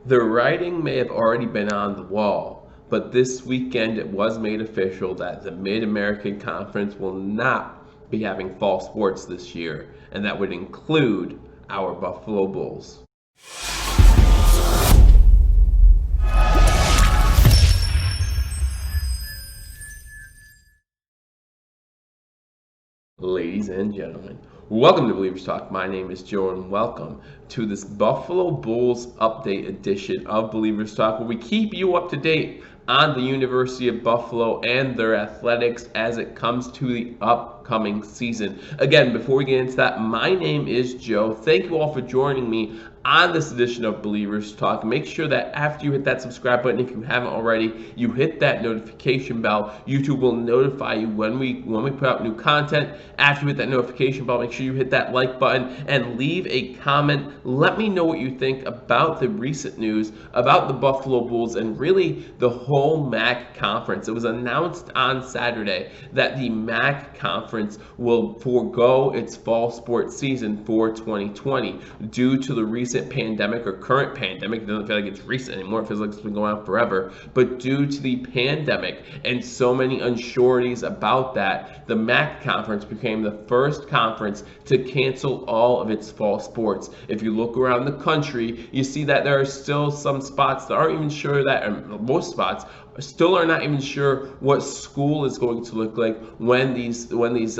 The writing may have already been on the wall, but this weekend it was made official that the Mid-American Conference will not be having fall sports this year, and that would include our Buffalo Bulls. Ladies and gentlemen, welcome to Billievers Talk. My name is Joe, and welcome to this Buffalo Bulls update edition of Billievers Talk, where we keep you up to date on the University of Buffalo and their athletics as it comes to the upcoming season. Again, before we get into that, my name is Joe. Thank you all for joining me on this edition of Billievers Talk. Make sure that after you hit that subscribe button, if you haven't already, you hit that notification bell. YouTube will notify you when we put out new content. After you hit that notification bell, make sure you hit that like button and leave a comment. Let me know what you think about the recent news about the Buffalo Bulls and really the whole MAC conference. It was announced on Saturday that the MAC conference will forego its fall sports season for 2020 due to the recent pandemic or current pandemic. It doesn't feel like it's recent anymore. It feels like it's been going on forever. But due to the pandemic and so many unsureties about that, the MAC conference became the first conference to cancel all of its fall sports. If you look around the country, you see that there are still some spots that aren't even sure that, or most spots still are not even sure what school is going to look like when these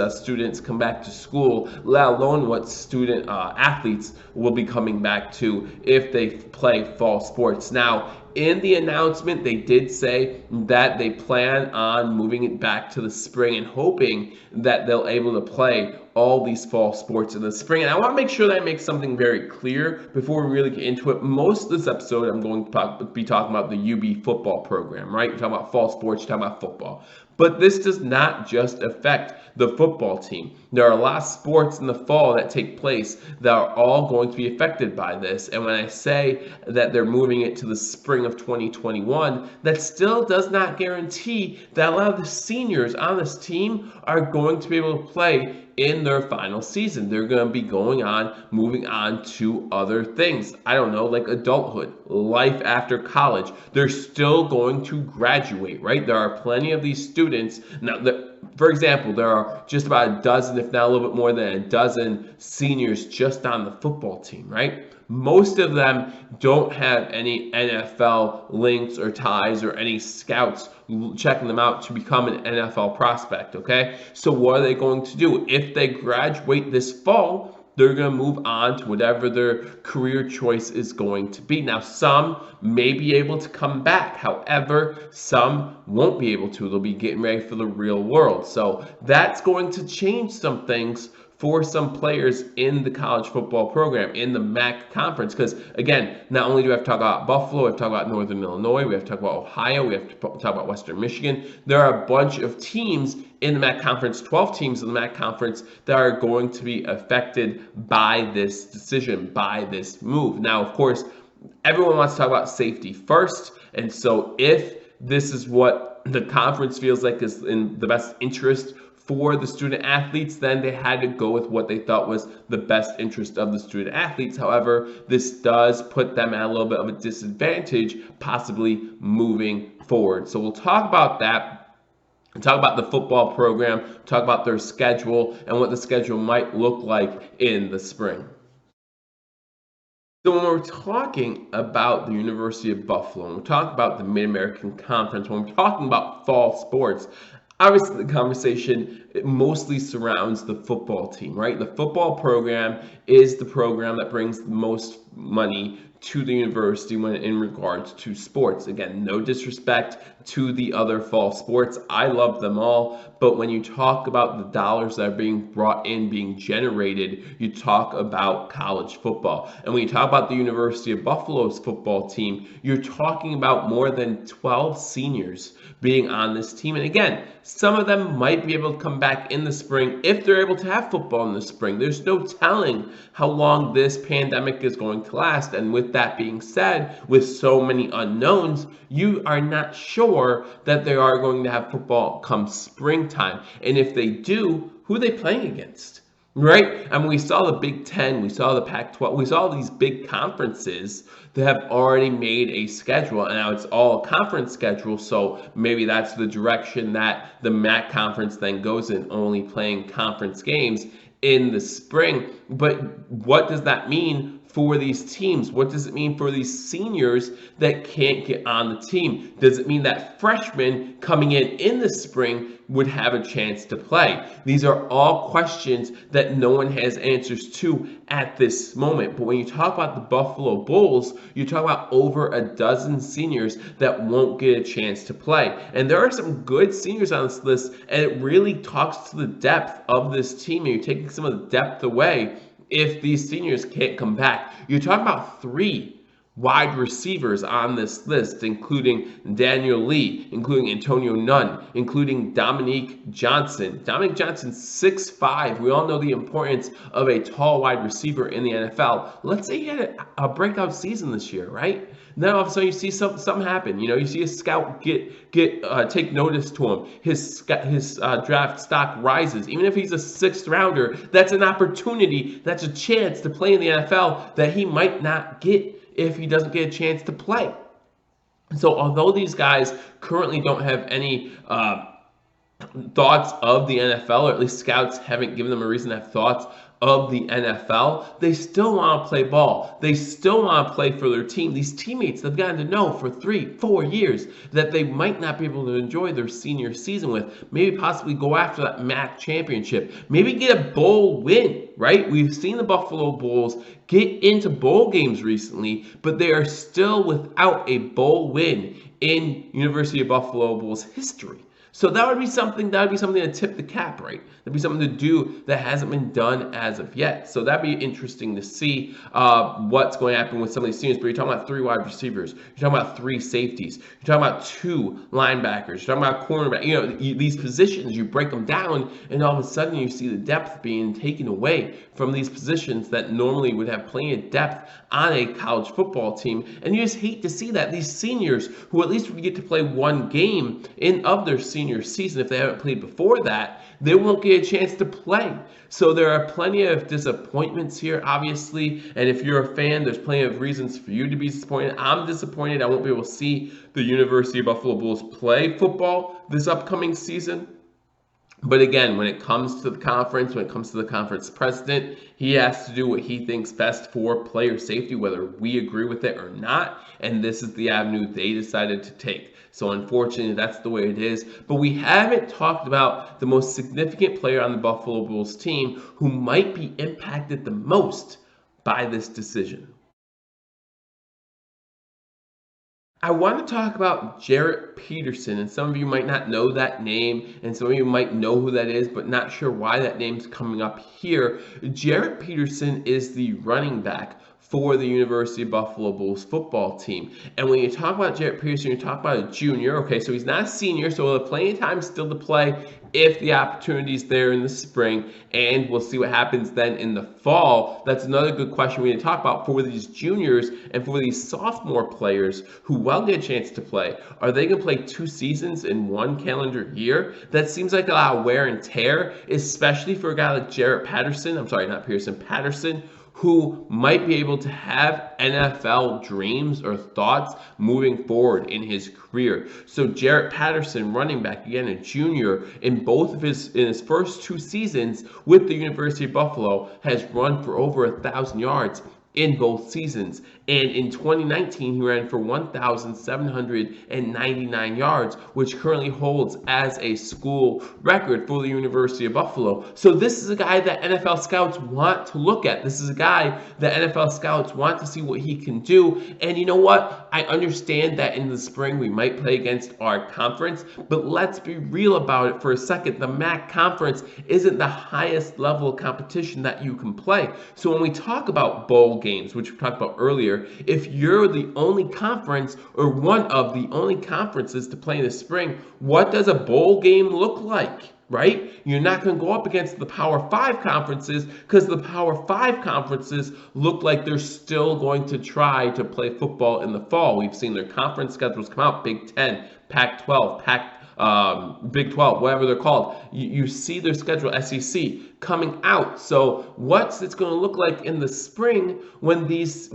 students come back to school, let alone what student athletes will be coming back to if they play fall sports. Now, in the announcement, they did say that they plan on moving it back to the spring and hoping that they'll able to play all these fall sports in the spring. And I want to make sure that I make something very clear before we really get into it. Most of this episode, I'm going to be talking about the UB football program, right? We're talking about fall sports, we're talking about football. But this does not just affect the football team. There are a lot of sports in the fall that take place that are all going to be affected by this. And when I say that they're moving it to the spring of 2021, that still does not guarantee that a lot of the seniors on this team are going to be able to play in their final season. They're going to be moving on to other things. I don't know, like adulthood, life after college. They're still going to graduate, right? There are plenty of these students. Now, for example, there are just about a dozen, if not a little bit more than a dozen seniors just on the football team, right? Most of them don't have any NFL links or ties or any scouts checking them out to become an NFL prospect, okay? So what are they going to do? If they graduate this fall, they're going to move on to whatever their career choice is going to be. Now, some may be able to come back. However, some won't be able to. They'll be getting ready for the real world. So that's going to change some things for some players in the college football program, in the MAC conference. Because, again, not only do we have to talk about Buffalo, we have to talk about Northern Illinois, we have to talk about Ohio, we have to talk about Western Michigan. There are a bunch of teams in the MAC conference, 12 teams in the MAC conference, that are going to be affected by this decision, by this move. Now, of course, everyone wants to talk about safety first. And so if this is what the conference feels like is in the best interest for the student athletes, then they had to go with what they thought was the best interest of the student athletes. However, this does put them at a little bit of a disadvantage, possibly moving forward. So we'll talk about that. Talk about the football program, talk about their schedule and what the schedule might look like in the spring. So when we're talking about the University of Buffalo, when we're talking about the Mid-American Conference, when we're talking about fall sports, obviously the conversation mostly surrounds the football team, right? The football program is the program that brings the most money to the university when in regards to sports. Again, no disrespect to the other fall sports. I love them all, but when you talk about the dollars that are being brought in, being generated, you talk about college football. And when you talk about the University of Buffalo's football team, you're talking about more than 12 seniors being on this team. And again, some of them might be able to come back in the spring if they're able to have football in the spring. There's no telling how long this pandemic is going to last. And with that being said, with so many unknowns, you are not sure that they are going to have football come springtime. And if they do, who are they playing against? right? I mean, we saw the Big Ten, we saw the Pac-12, we saw these big conferences that have already made a schedule, and now it's all a conference schedule. So maybe that's the direction that the MAC conference then goes in, only playing conference games in the spring. But what does that mean for these teams? What does it mean for these seniors that can't get on the team? Does it mean that freshmen coming in the spring would have a chance to play? These are all questions that no one has answers to at this moment. But when you talk about the Buffalo Bulls, you talk about over a dozen seniors that won't get a chance to play. And there are some good seniors on this list, and it really talks to the depth of this team, and you're taking some of the depth away if these seniors can't come back. You're talking about 3 wide receivers on this list, including Daniel Lee, including Antonio Nunn, including Dominique Johnson. Dominique Johnson, 6'5". We all know the importance of a tall wide receiver in the NFL. Let's say he had a breakout season this year, right? Then all of a sudden you see something happen. You know, you see a scout take notice to him. His draft stock rises. Even if he's a 6th rounder, that's an opportunity. That's a chance to play in the NFL that he might not get if he doesn't get a chance to play. So although these guys currently don't have any thoughts of the NFL, or at least scouts haven't given them a reason to have thoughts of the NFL, they still want to play ball. They still want to play for their team. These teammates they've gotten to know for 3-4 years that they might not be able to enjoy their senior season with. Maybe possibly go after that MAC championship. Maybe get a bowl win, right? We've seen the Buffalo Bulls get into bowl games recently, but they are still without a bowl win in University of Buffalo Bulls history. So that would be something to tip the cap, right? That'd be something to do that hasn't been done as of yet. So that'd be interesting to see what's going to happen with some of these teams. But you're talking about 3 wide receivers. You're talking about 3 safeties. You're talking about 2 linebackers. You're talking about cornerback. You know, these positions, you break them down, and all of a sudden you see the depth being taken away from these positions that normally would have plenty of depth on a college football team. And you just hate to see that. These seniors, who at least would get to play 1 game of their senior season, if they haven't played before that, they won't get a chance to play. So there are plenty of disappointments here, obviously. And if you're a fan, there's plenty of reasons for you to be disappointed. I'm disappointed I won't be able to see the University of Buffalo Bulls play football this upcoming season. But again, when it comes to the conference, when it comes to the conference president, he has to do what he thinks best for player safety, whether we agree with it or not. And this is the avenue they decided to take. So unfortunately, that's the way it is. But we haven't talked about the most significant player on the Buffalo Bulls team who might be impacted the most by this decision. I want to talk about Jarrett Peterson, and some of you might not know that name, and some of you might know who that is, but not sure why that name's coming up here. Jarrett Peterson is the running back for the University of Buffalo Bulls football team. And when you talk about Jarrett Peterson, you talk about a junior. Okay, so he's not a senior, so he'll have plenty of time still to play if the opportunity's there in the spring, and we'll see what happens then in the fall. That's another good question we need to talk about for these juniors and for these sophomore players who will get a chance to play. Are they going to play 2 seasons in 1 calendar year? That seems like a lot of wear and tear, especially for a guy like Patterson, who might be able to have NFL dreams or thoughts moving forward in his career. So Jarrett Patterson, running back, again, a junior, in his first 2 seasons with the University of Buffalo, has run for over 1,000 yards in both seasons. And in 2019, he ran for 1,799 yards, which currently holds as a school record for the University of Buffalo. So this is a guy that NFL scouts want to look at. This is a guy that NFL scouts want to see what he can do. And you know what? I understand that in the spring we might play against our conference, but let's be real about it for a second. The MAC conference isn't the highest level of competition that you can play. So when we talk about bowl games, which we talked about earlier, if you're the only conference or one of the only conferences to play in the spring, what does a bowl game look like? Right? You're not going to go up against the Power 5 conferences because the Power 5 conferences look like they're still going to try to play football in the fall. We've seen their conference schedules come out, Big 10, Pac-12, Big 12, whatever they're called. You see their schedule, SEC. coming out. So what's it's going to look like in the spring when these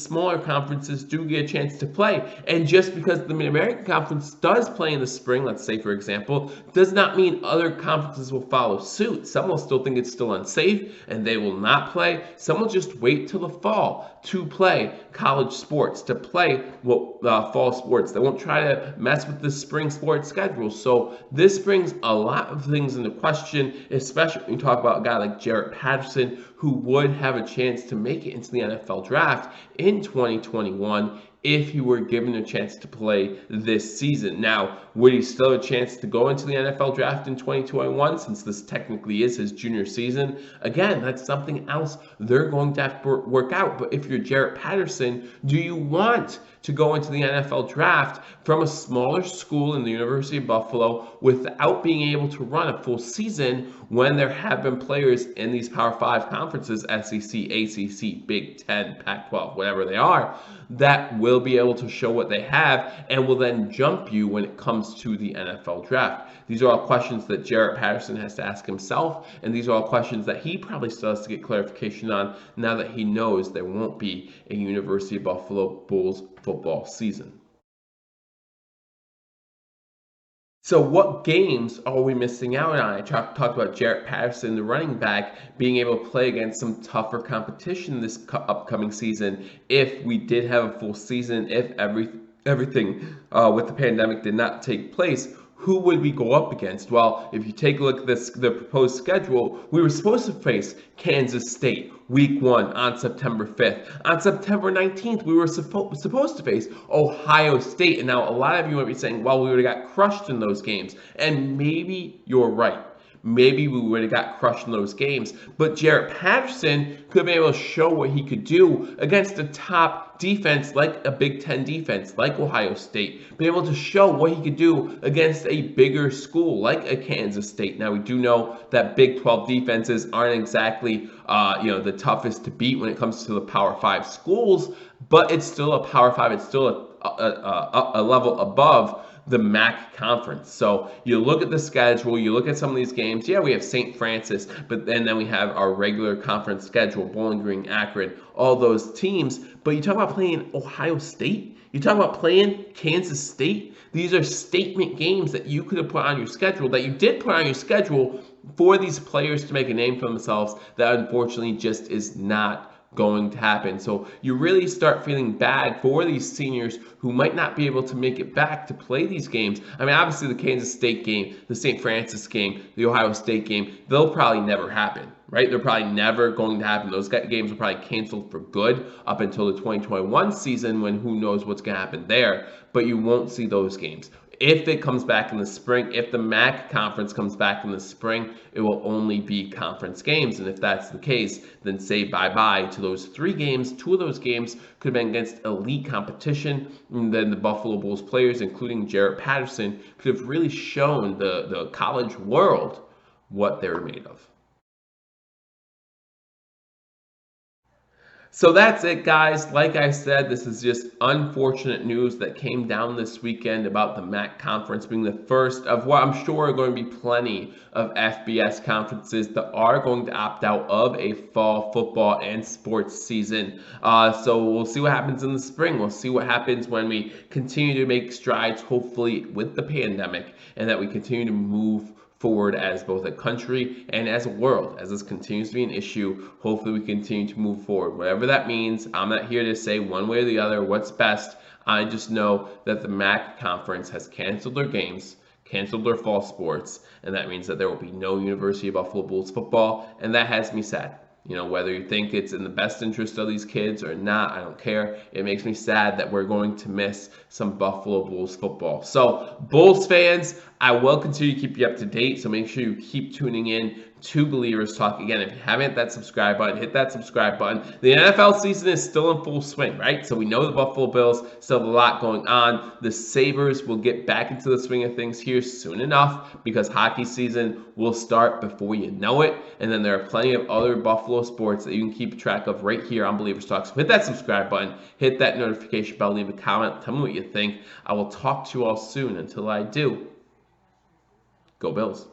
smaller conferences do get a chance to play? And just because the Mid-American Conference does play in the spring, let's say for example, does not mean other conferences will follow suit. Some will still think it's still unsafe and they will not play. Some will just wait till the fall to play college sports, to play fall sports. They won't try to mess with the spring sports schedule. So this brings a lot of things into question, especially when you talk about a guy like Jarrett Patterson, who would have a chance to make it into the NFL draft in 2021 if he were given a chance to play this season. Now, would he still have a chance to go into the NFL draft in 2021 since this technically is his junior season? Again, that's something else they're going to have to work out. But if you're Jarrett Patterson, do you want to go into the NFL draft from a smaller school in the University of Buffalo without being able to run a full season when there have been players in these Power 5 conferences, SEC, ACC, Big Ten, Pac-12, whatever they are, that will be able to show what they have and will then jump you when it comes to the NFL draft? These are all questions that Jarrett Patterson has to ask himself, and these are all questions that he probably still has to get clarification on now that he knows there won't be a University of Buffalo Bulls football season. So what games are we missing out on? I talked about Jarrett Patterson, the running back, being able to play against some tougher competition this upcoming season. If we did have a full season, if everything with the pandemic did not take place, who would we go up against? Well, if you take a look at the proposed schedule, we were supposed to face Kansas State week 1 on September 5th. On September 19th, we were supposed to face Ohio State. And now a lot of you might be saying, well, we would have got crushed in those games. And maybe you're right. Maybe we would have got crushed in those games. But Jarrett Patterson could have been able to show what he could do against a top defense like a Big Ten defense, like Ohio State. Be able to show what he could do against a bigger school like a Kansas State. Now, we do know that Big 12 defenses aren't exactly the toughest to beat when it comes to the Power 5 schools, but it's still a Power 5. It's still a level above the MAC conference. So you look at the schedule, you look at some of these games. Yeah, we have St. Francis, but then we have our regular conference schedule, Bowling Green, Akron, all those teams. But you talk about playing Ohio State, you talk about playing Kansas State. These are statement games that you could have put on your schedule, that you did put on your schedule for these players to make a name for themselves, that unfortunately just is not going to happen. So you really start feeling bad for these seniors who might not be able to make it back to play these games. I mean, obviously the Kansas State game, the St. Francis game, the Ohio State game, they'll probably never happen, right? They're probably never going to happen. Those games will probably canceled for good up until the 2021 season, when who knows what's going to happen there. But you won't see those games. If it comes back in the spring, if the MAC conference comes back in the spring, it will only be conference games. And if that's the case, then say bye-bye to those 3 games. 2 of those games could have been against elite competition. And then the Buffalo Bulls players, including Jarrett Patterson, could have really shown the college world what they're made of. So that's it, guys. Like I said, this is just unfortunate news that came down this weekend about the MAC conference being the first of what I'm sure are going to be plenty of FBS conferences that are going to opt out of a fall football and sports season. So we'll see what happens in the spring. We'll see what happens when we continue to make strides, hopefully, with the pandemic, and that we continue to move forward as both a country and as a world. As this continues to be an issue, hopefully we continue to move forward. Whatever that means, I'm not here to say one way or the other what's best. I just know that the MAC conference has canceled their games, canceled their fall sports, and that means that there will be no University of Buffalo Bulls football, and that has me sad. You know, whether you think it's in the best interest of these kids or not, I don't care. It makes me sad that we're going to miss some Buffalo Bulls football. So, Bulls fans, I will continue to keep you up to date, so make sure you keep tuning in to Believers Talk. Again, if you haven't hit that subscribe button, hit that subscribe button. The NFL season is still in full swing, right? So we know the Buffalo Bills still have a lot going on. The Sabres will get back into the swing of things here soon enough, because hockey season will start before you know it. And then there are plenty of other Buffalo sports that you can keep track of right here on Believers Talk. So hit that subscribe button, hit that notification bell, leave a comment, tell me what you think. I will talk to you all soon. Until I do, go Bills.